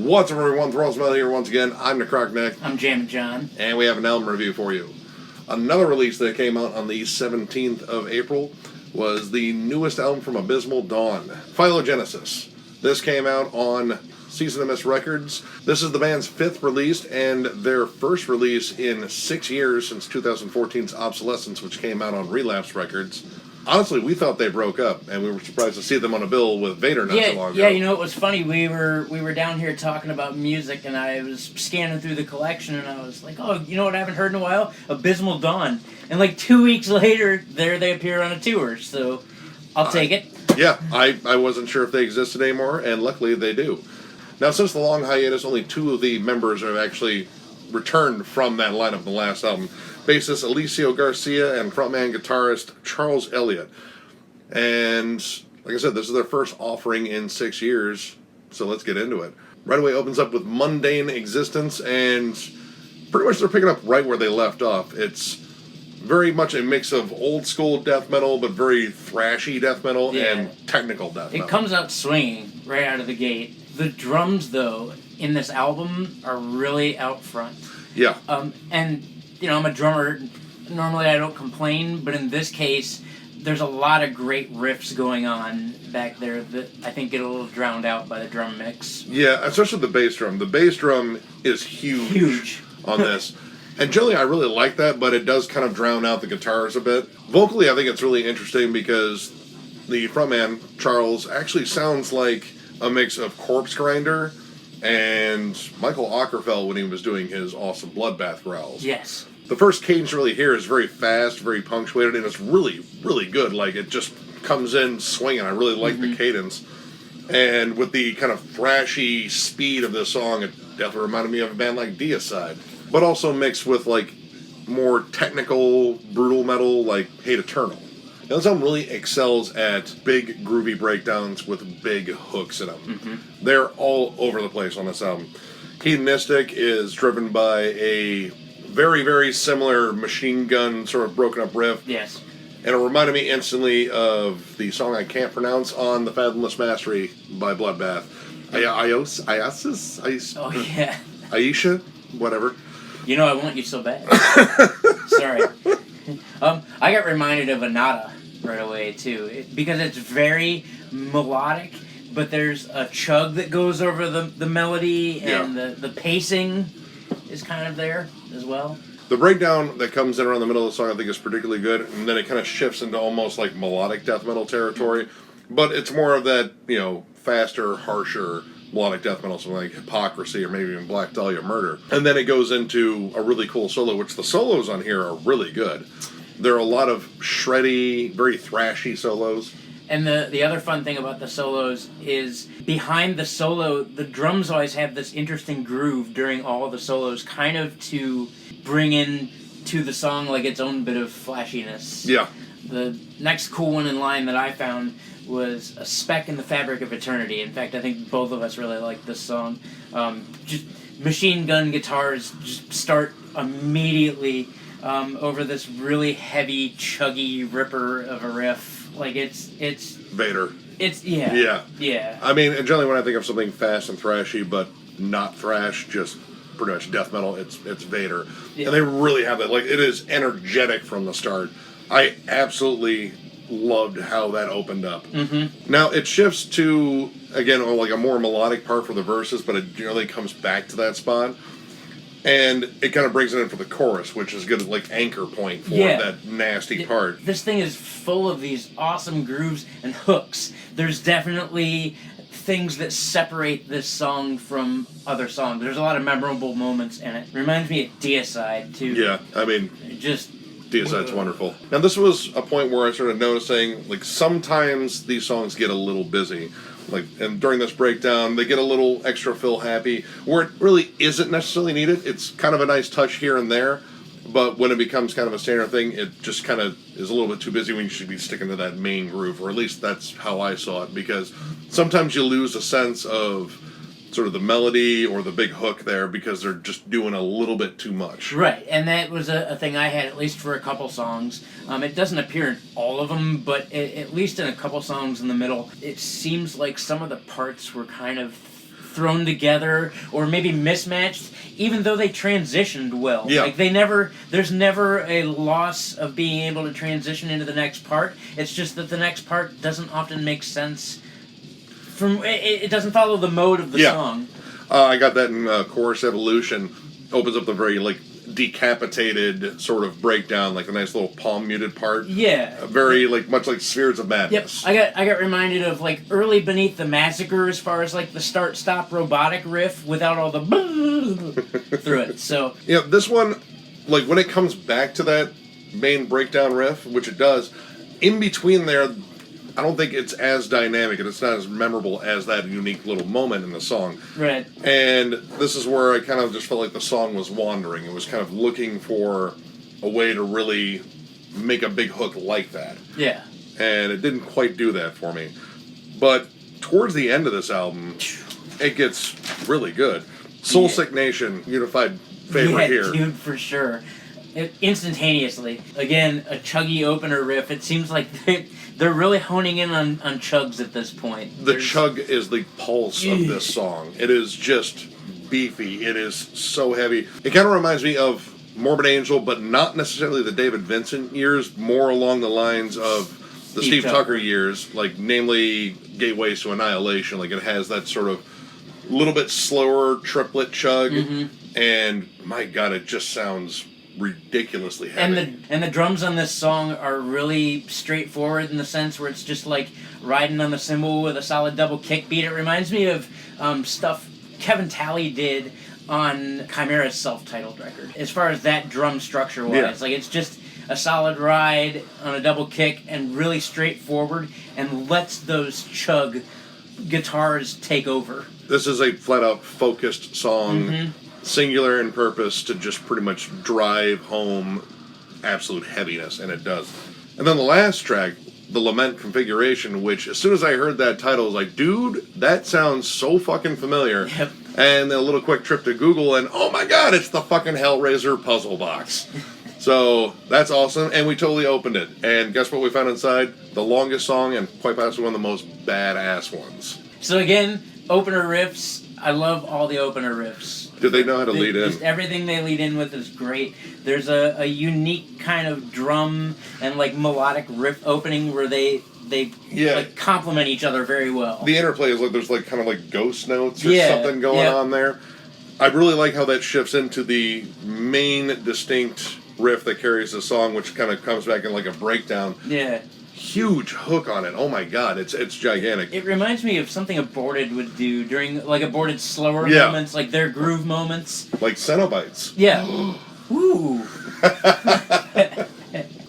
What's up, everyone? Thralls here once again. I'm Necrotic. I'm Jammin John. And we have an album review for you. Another release that came out on the 17th of April was the newest album from Abysmal Dawn, Phylogenesis. This came out on Season of Mist Records. This is the band's fifth release and their first release in 6 years since 2014's Obsolescence, which came out on Relapse Records. Honestly, we thought they broke up, and we were surprised to see them on a bill with Vader not so long ago. Yeah, you know, it was funny. We were down here talking about music, and I was scanning through the collection, and I was like, oh, you know what I haven't heard in a while? Abysmal Dawn. And like 2 weeks later, there they appear on a tour, so I'll take it. Yeah, I wasn't sure if they existed anymore, and luckily they do. Now, since the long hiatus, only two of the members have actually returned from that lineup in the last album. Bassist Alessio Garcia and frontman guitarist Charles Elliott. And like I said, this is their first offering in 6 years, so let's get into it. Right away opens up with Mundane Existence, and pretty much they're picking up right where they left off. It's very much a mix of old school death metal, but very thrashy death metal and technical death metal. It comes out swinging right out of the gate. The drums, though, in this album are really out front. Yeah. And you know, I'm a drummer. Normally I don't complain, but in this case, there's a lot of great riffs going on back there that I think get a little drowned out by the drum mix. Yeah, especially the bass drum. The bass drum is huge on this. And generally I really like that, but it does kind of drown out the guitars a bit. Vocally, I think it's really interesting because the frontman, Charles, actually sounds like a mix of Corpse Grinder and Michael Ockerfeld when he was doing his awesome Bloodbath growls. Yes. The first cadence really here is very fast, very punctuated, and it's really, really good. Like, it just comes in swinging. I really like the cadence. And with the kind of thrashy speed of this song, it definitely reminded me of a band like Deicide. But also mixed with, like, more technical, brutal metal, like Hate Eternal. Now, this album really excels at big, groovy breakdowns with big hooks in them. They're all over the place on this album. Hedonistic is driven by a very, very similar machine gun sort of broken up riff. Yes. And it reminded me instantly of the song I can't pronounce on The Fathomless Mastery by Bloodbath. Oh, yeah. Aisha? Whatever. You know I want you so bad. Sorry. I got reminded of Anata right away, too, because it's very melodic, but there's a chug that goes over the melody, and the pacing is kind of there as well. The breakdown that comes in around the middle of the song I think is particularly good, and then it kind of shifts into almost like melodic death metal territory, but it's more of that, you know, faster, harsher melodic death metal, something like Hypocrisy or maybe even Black Dahlia Murder. And then it goes into a really cool solo, which the solos on here are really good. There are a lot of shreddy, very thrashy solos. And the other fun thing about the solos is behind the solo, the drums always have this interesting groove during all the solos, kind of to bring in to the song like its own bit of flashiness. Yeah. The next cool one in line that I found was A Speck in the Fabric of Eternity. In fact, I think both of us really like this song. Just machine gun guitars just start immediately over this really heavy, chuggy ripper of a riff. Like, it's Vader. Yeah. I mean, generally when I think of something fast and thrashy, but not thrash, just pretty much death metal, it's Vader. Yeah. And they really have that. Like, it is energetic from the start. I absolutely loved how that opened up. Now, it shifts to, again, like a more melodic part for the verses, but it generally comes back to that spot. And it kind of brings it in for the chorus, which is good, like, anchor point for that nasty part. This thing is full of these awesome grooves and hooks. There's definitely things that separate this song from other songs. There's a lot of memorable moments in it. Reminds me of Deicide, too. Yeah, I mean, just Deicide's wonderful. Now, this was a point where I started noticing, like, sometimes these songs get a little busy. Like, and during this breakdown, they get a little extra fill happy, where it really isn't necessarily needed. It's kind of a nice touch here and there, but when it becomes kind of a standard thing, it just kind of is a little bit too busy when you should be sticking to that main groove, or at least that's how I saw it, because sometimes you lose a sense of sort of the melody or the big hook there because they're just doing a little bit too much. Right, and that was a thing I had, at least for a couple songs. It doesn't appear in all of them, but at least in a couple songs in the middle, it seems like some of the parts were kind of thrown together or maybe mismatched, even though they transitioned well. Yeah. Like there's never a loss of being able to transition into the next part. It's just that the next part doesn't often make sense. It doesn't follow the mode of the song. I got that in Chorus Evolution. Opens up the very decapitated sort of breakdown, like a nice little palm muted part. Yeah. Very much like Spheres of Madness. Yep. I got reminded of early Beneath the Massacre as far as the start stop robotic riff without all the through it. So this one, when it comes back to that main breakdown riff, which it does, in between there, I don't think it's as dynamic and it's not as memorable as that unique little moment in the song. Right. And this is where I kind of just felt like the song was wandering. It was kind of looking for a way to really make a big hook like that. Yeah. And it didn't quite do that for me. But towards the end of this album, it gets really good. Soulsick Nation, unified favorite here. Dude, for sure. Instantaneously. Again, a chuggy opener riff. It seems like they're really honing in on chugs at this point. The chug is the pulse of this song. It is just beefy. It is so heavy. It kind of reminds me of Morbid Angel, but not necessarily the David Vincent years, more along the lines of the Steve Tucker years, namely Gateways to Annihilation. It has that sort of little bit slower triplet chug, and my God, it just sounds ridiculously heavy. And the drums on this song are really straightforward in the sense where it's just riding on the cymbal with a solid double kick beat. It reminds me of stuff Kevin Talley did on Chimera's self-titled record. As far as that drum structure wise, it's just a solid ride on a double kick and really straightforward and lets those chug guitars take over. This is a flat-out focused song. Singular in purpose to just pretty much drive home absolute heaviness, and it does. And then the last track, the Lament Configuration, which as soon as I heard that title, I was like, dude, that sounds so fucking familiar. Yep. And then a little quick trip to Google, and oh my God, it's the fucking Hellraiser puzzle box. So that's awesome, and we totally opened it. And guess what we found inside? The longest song, and quite possibly one of the most badass ones. So again, opener riffs. I love all the opener riffs. Do they know how to lead in? Just everything they lead in with is great. There's a unique kind of drum and melodic riff opening where they complement each other very well. The interplay is there's kind of ghost notes or something going on there. I really like how that shifts into the main distinct riff that carries the song, which kind of comes back in a breakdown. Yeah. Huge hook on it. Oh my God, it's gigantic. It reminds me of something Aborted would do during Aborted slower moments, their groove moments. Like Cenobites. Yeah. Woo.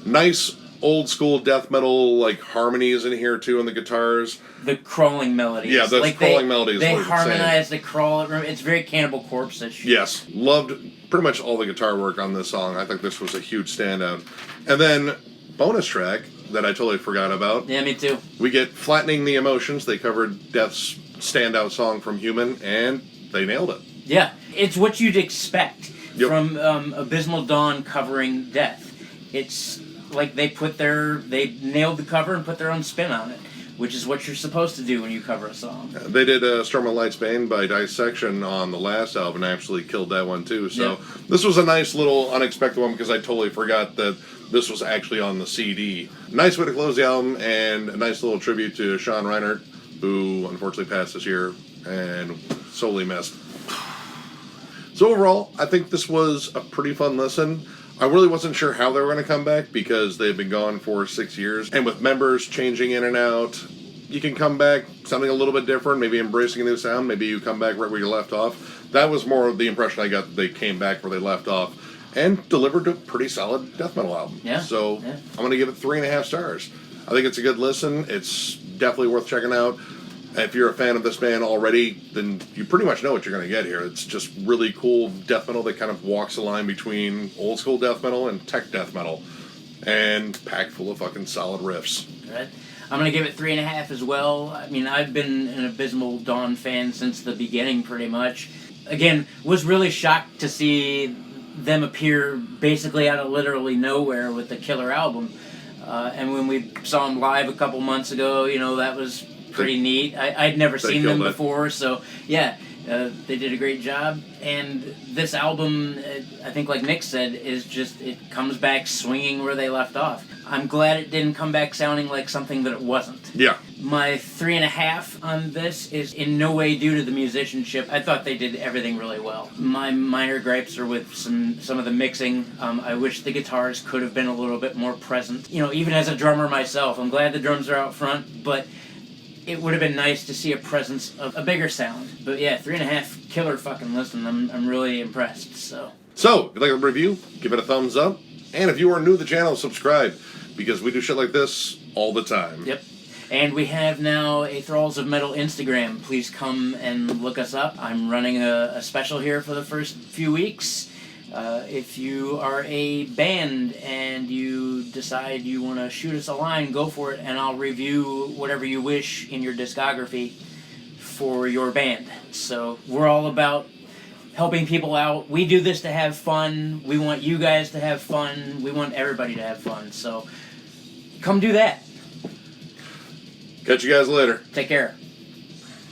Nice old school death metal harmonies in here too on the guitars. The crawling melodies. Yeah, those crawling melodies. They harmonize the crawl. It's very Cannibal Corpse-ish. Yes, loved pretty much all the guitar work on this song. I think this was a huge standout. And then bonus track that I totally forgot about. Yeah, me too. We get Flattening the Emotions. They covered Death's standout song from Human, and they nailed it. Yeah, it's what you'd expect from Abysmal Dawn covering Death. It's they nailed the cover and put their own spin on it, which is what you're supposed to do when you cover a song. They did Storm of Light's Bane by Dissection on the last album, and actually killed that one too. So this was a nice little unexpected one because I totally forgot that this was actually on the CD. Nice way to close the album, and a nice little tribute to Sean Reinert, who unfortunately passed this year and sorely missed. So overall, I think this was a pretty fun listen. I really wasn't sure how they were going to come back because they've been gone for 6 years. And with members changing in and out, you can come back sounding a little bit different, maybe embracing a new sound. Maybe you come back right where you left off. That was more of the impression I got, that they came back where they left off and delivered a pretty solid death metal album. Yeah. So I'm going to give it 3.5 stars. I think it's a good listen. It's definitely worth checking out. If you're a fan of this band already, then you pretty much know what you're going to get here. It's just really cool death metal that kind of walks the line between old school death metal and tech death metal, and packed full of fucking solid riffs. Right. I'm going to give it 3.5 as well. I mean, I've been an Abysmal Dawn fan since the beginning, pretty much. Again, was really shocked to see them appear basically out of literally nowhere with the killer album. And when we saw them live a couple months ago, that was pretty neat. I'd never seen them before, so yeah, They did a great job, and this album, I think like Nick said, is just, it comes back swinging where they left off. I'm glad it didn't come back sounding like something that it wasn't. Yeah. My 3.5 on this is in no way due to the musicianship. I thought they did everything really well. My minor gripes are with some of the mixing. I wish the guitars could have been a little bit more present. You know, even as a drummer myself, I'm glad the drums are out front, but it would have been nice to see a presence of a bigger sound. But yeah, 3.5, killer fucking listen. I'm really impressed, so. So, if you like the review, give it a thumbs up. And if you are new to the channel, subscribe. Because we do shit like this all the time. Yep. And we have now a Thralls of Metal Instagram. Please come and look us up. I'm running a special here for the first few weeks. If you are a band and you decide you want to shoot us a line, go for it, and I'll review whatever you wish in your discography for your band. So we're all about helping people out. We do this to have fun. We want you guys to have fun. We want everybody to have fun. So come do that. Catch you guys later. Take care.